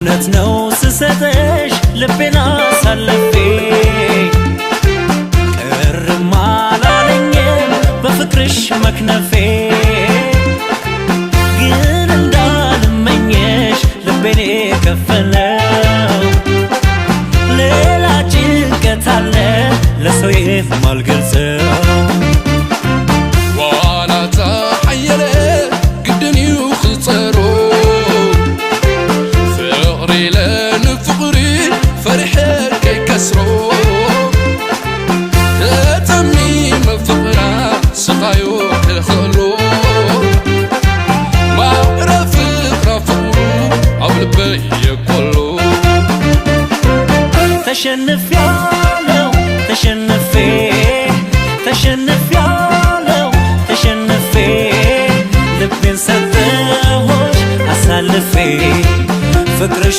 እውነት ነው ስሰጥሽ ልቤን አሳልፌ ቅርም አላለኝም በፍቅርሽ መክነፌ ግን እንዳልመኝሽ ልቤን የከፈለው ሌላ ጭንቀት አለ ለሰው የማልገልጸው ተሸንፌ ልቤን ሰጠሁሽ አሳልፌ ፍቅርሽ